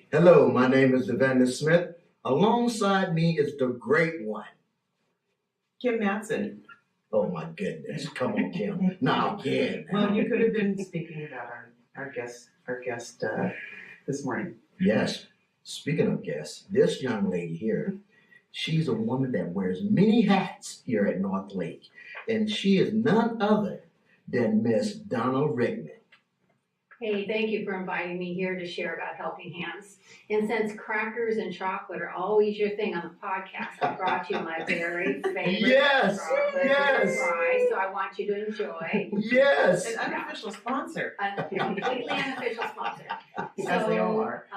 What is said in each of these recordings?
Hello, my name is Devanda Smith. Alongside me is the great one. Kim Matson. Oh my goodness. Come on, Kim. Not again. Well, you could have been speaking about our guest this morning. Yes. Speaking of guests, this young lady here, she's a woman that wears many hats here at North Lake. And she is none other than Miss Donna Rickman. Hey, thank you for inviting me here to share about Helping Hands. And since crackers and chocolate are always your thing on the podcast, I brought you my very favorite chocolate fries, so I want you to enjoy. Yes. An unofficial sponsor. A completely unofficial sponsor. As they all are.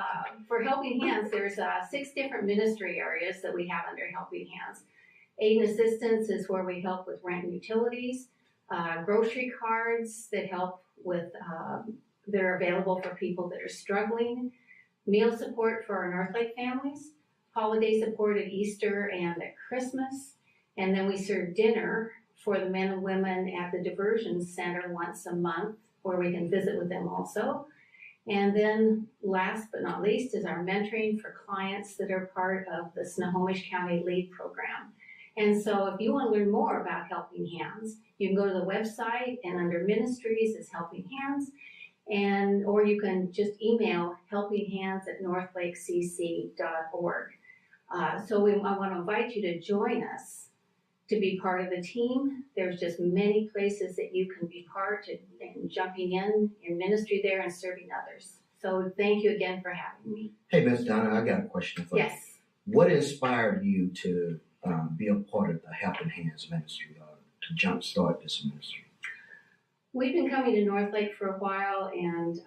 For Helping Hands, there's 6 different ministry areas that we have under Helping Hands. Aid and assistance is where we help with rent and utilities. Grocery cards that help with they're available for people that are struggling. Meal support for our North Lake families. Holiday support at Easter and at Christmas. And then we serve dinner for the men and women at the Diversion Center once a month, where we can visit with them also. And then last but not least is our mentoring for clients that are part of the Snohomish County LEAD program. And so if you want to learn more about Helping Hands, you can go to the website, and under ministries is Helping Hands. Or you can just email helpinghands@northlakecc.org. I want to invite you to join us to be part of the team. There's just many places that you can be part and jumping in ministry there and serving others. So thank you again for having me. Hey, Miss Donna, I got a question for you. Yes. What inspired you to be a part of the Helping Hands ministry, to jumpstart this ministry? We've been coming to North Lake for a while, and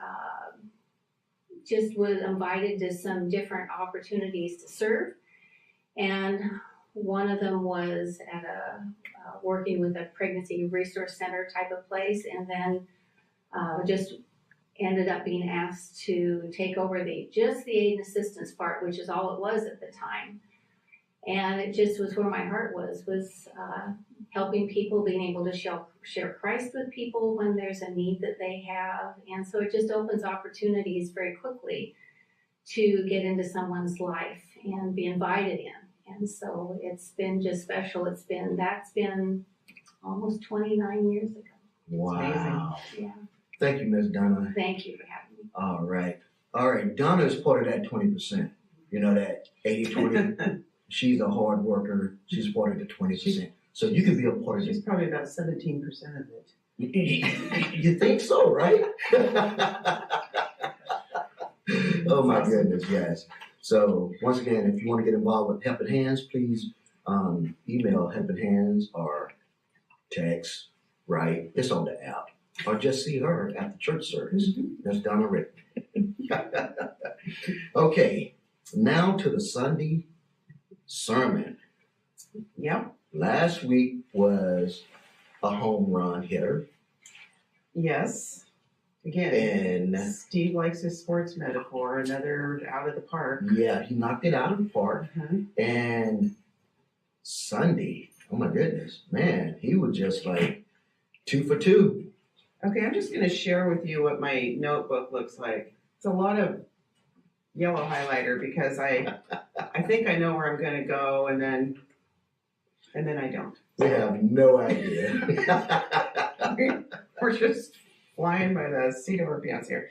just was invited to some different opportunities to serve. And one of them was at working with a pregnancy resource center type of place, and then just ended up being asked to take over the aid and assistance part, which is all it was at the time. And it just was where my heart was helping people, being able to share Christ with people when there's a need that they have. And so it just opens opportunities very quickly to get into someone's life and be invited in. And so it's been just special. That's been almost 29 years ago. Wow. Yeah. Thank you, Miss Donna. Thank you for having me. All right. Donna is part of that 20%. You know, that 80-20. She's a hard worker. She's part of the 20%. So you can be a part of it. She's probably about 17% of it. You think so, right? Oh my goodness, yes. So once again, if you want to get involved with Helping Hands, please email Helping Hands or text, right? It's on the app. Or just see her at the church service. That's Donna Rick. Okay, now to the Sunday sermon. Yep. Last week was a home run hitter. Yes. Again, and Steve likes his sports metaphor, another out of the park. Yeah, he knocked it out of the park. And Sunday, oh my goodness, man, he was just like 2 for 2. Okay, I'm just going to share with you what my notebook looks like. It's a lot of yellow highlighter because I think I know where I'm going to go, and then I don't. We have no idea. We're just flying by the seat of our pants here.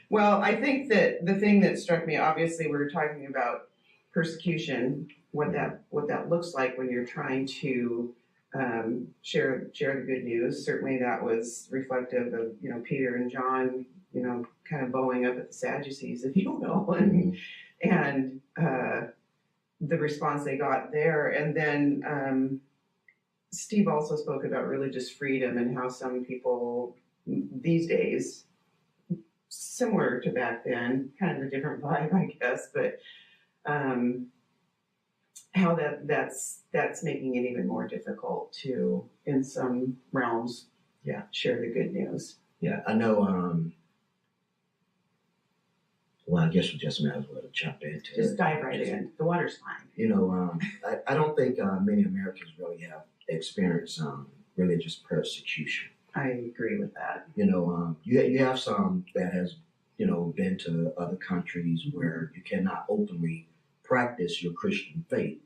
Well, I think that the thing that struck me, obviously, we were talking about persecution, what that looks like when you're trying to share the good news. Certainly, that was reflective of Peter and John, kind of bowing up at the Sadducees, if you will, and the response they got there, and then Steve also spoke about religious freedom and how some people these days, similar to back then, kind of a different vibe, I guess, but how that's making it even more difficult to, in some realms, share the good news. Yeah, I know. Well, I guess we just might as well jump into Just dive right in. The water's fine. I don't think many Americans really have experienced religious persecution. I agree with that. You have some that has, been to other countries where you cannot openly practice your Christian faith.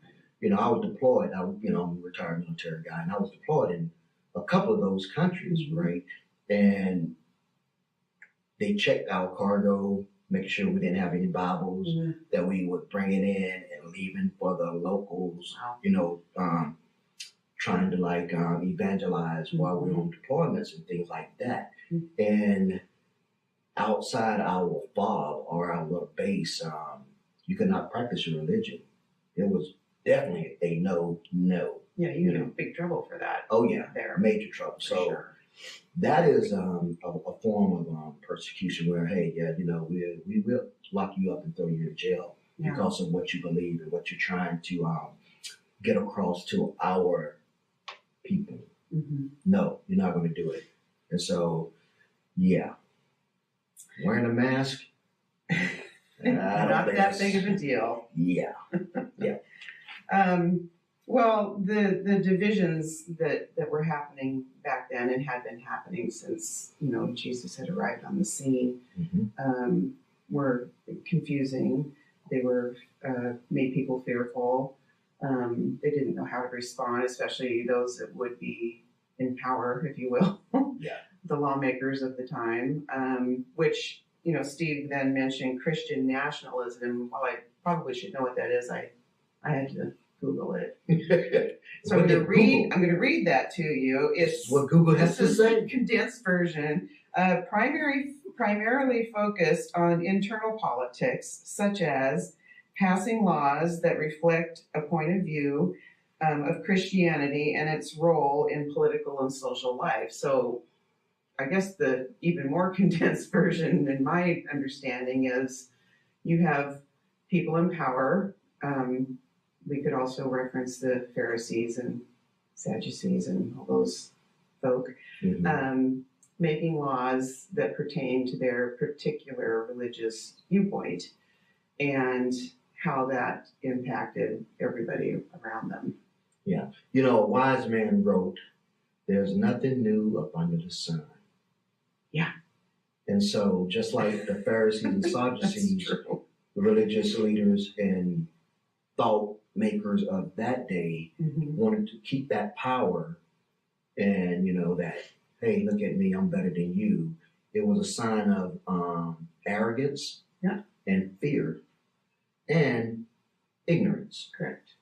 I was deployed. I'm a retired military guy, and I was deployed in a couple of those countries, right? And they checked our cargo, making sure we didn't have any Bibles, that we would bring it in and leaving for the locals, trying to evangelize while we were on deployments and things like that. And outside our FOB or our little base, you could not practice your religion. It was definitely a no. Yeah, you get in big trouble for that. Oh yeah, there, major trouble. So sure. That is a form of persecution where, hey, we will lock you up and throw you in jail because of what you believe and what you're trying to get across to our people. No, you're not going to do it. And so, wearing a mask, not that big of a deal. Yeah. Well, the divisions that were happening back then and had been happening since Jesus had arrived on the scene were confusing. They were made people fearful. They didn't know how to respond, especially those that would be in power, if you will. The lawmakers of the time, which Steve then mentioned Christian nationalism. While I probably should know what that is, I had to Google it. So I'm going to read that to you. It's what Google has to say. A condensed version, primarily focused on internal politics, such as passing laws that reflect a point of view of Christianity and its role in political and social life. So I guess the even more condensed version, in my understanding, is you have people in power. We could also reference the Pharisees and Sadducees and all those folk, making laws that pertain to their particular religious viewpoint and how that impacted everybody around them. Yeah. A wise man wrote, "There's nothing new up under the sun." Yeah. And so just like the Pharisees and Sadducees, the religious leaders and thought makers of that day wanted to keep that power and, that, hey, look at me, I'm better than you. It was a sign of arrogance and fear and ignorance. Correct.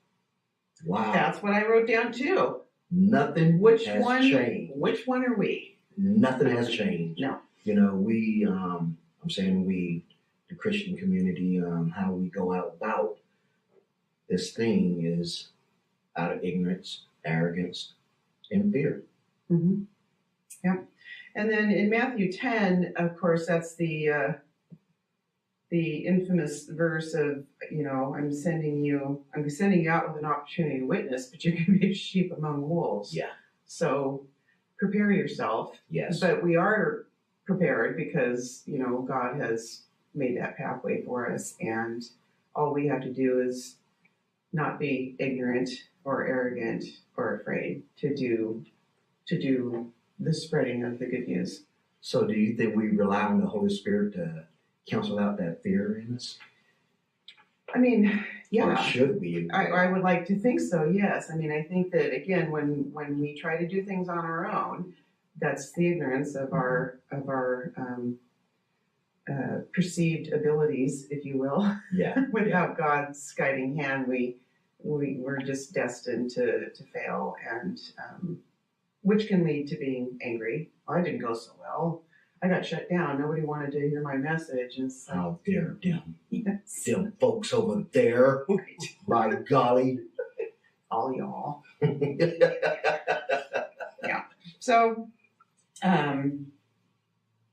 Wow. That's what I wrote down too. Nothing has changed. Which one are we? Nothing has changed. No. We, I'm saying we, the Christian community, how we go out about this thing is out of ignorance, arrogance, and fear. Yep. And then in Matthew 10, of course, that's the infamous verse of, I'm sending you out with an opportunity to witness, but you can be sheep among wolves. Yeah. So prepare yourself. Yes. But we are prepared because, God has made that pathway for us, and all we have to do is not be ignorant or arrogant or afraid to do the spreading of the good news. So do you think we rely on the Holy Spirit to cancel out that fear in us? I mean, yeah. Or should we? I would like to think so, yes. I mean, I think that, again, when we try to do things on our own, that's the ignorance of our perceived abilities, if you will. Yeah. Without God's guiding hand, we're just destined to fail, and which can lead to being angry. Oh, I didn't go so well. I got shut down. Nobody wanted to hear my message. And so, how dare them. Yes. Them folks over there. By golly. All y'all. Yeah. So,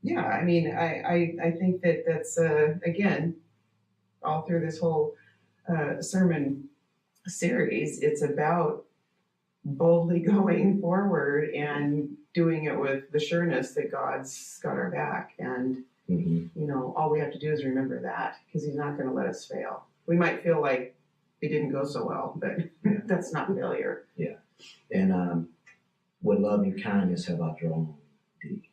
yeah, I mean, I think that's, again, all through this whole sermon series, it's about boldly going forward and doing it with the sureness that God's got our back. And, all we have to do is remember that, because he's not going to let us fail. We might feel like it didn't go so well, but that's not failure. Yeah. And with loving kindness have I drawn thee.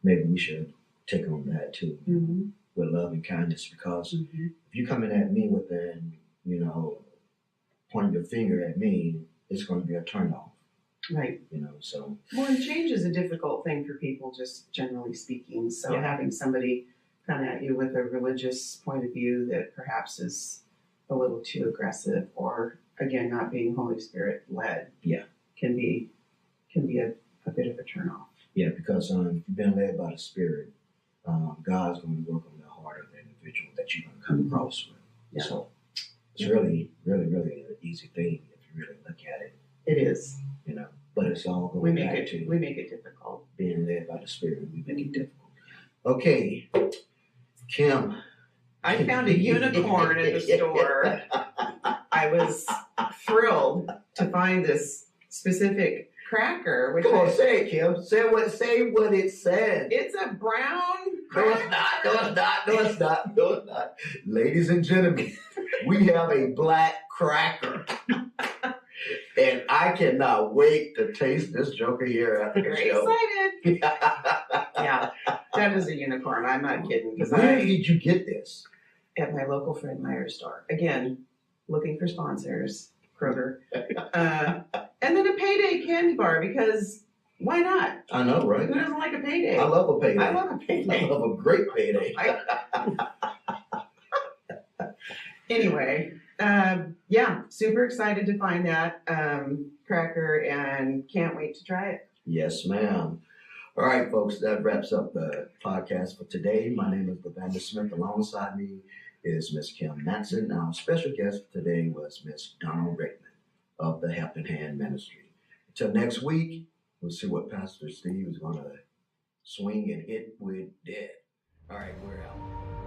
Maybe we should take on that too Mm-hmm. with love and kindness, because Mm-hmm. if you're coming at me with pointing your finger at me, it's going to be a turnoff. Right. So. Well, and change is a difficult thing for people, just generally speaking. So Yeah. having somebody come at you with a religious point of view that perhaps is a little too aggressive, or again, not being Holy Spirit led, Yeah. can be a bit of a turnoff. Yeah, because if you've been led by the Spirit, God's going to work on the heart of the individual that you're going to come across with. Yeah. So it's really, really, really an easy thing if you really look at it. It is. But it's all We going make back to it difficult. being led by the Spirit. We make it difficult. Okay, Kim. I found a unicorn at the store. I was thrilled to find this specific cracker. Which Come on, say it, Kim. Say what it said. It's a brown No, it's not. No, it's not. No, it's not. No, it's not. Ladies and gentlemen, we have a black cracker. And I cannot wait to taste this joker here after the Very show. excited. Yeah, that is a unicorn. I'm not kidding. Because Where did you get this? At my local Fred Meyer store. Again, looking for sponsors, Kroger. And then a payday candy bar, because why not? I know, right? Who doesn't like a payday? I love a payday. I love a payday. I love a great payday. Anyway, yeah, super excited to find that cracker and can't wait to try it. Yes, ma'am. All right, folks, that wraps up the podcast for today. My name is Lavanda Smith. Alongside me is Miss Kim Matson. Our special guest for today was Miss Donald Rickman of the Helping Hand Ministry. Until next week, we'll see what Pastor Steve is going to swing and hit with dead. All right, we're out.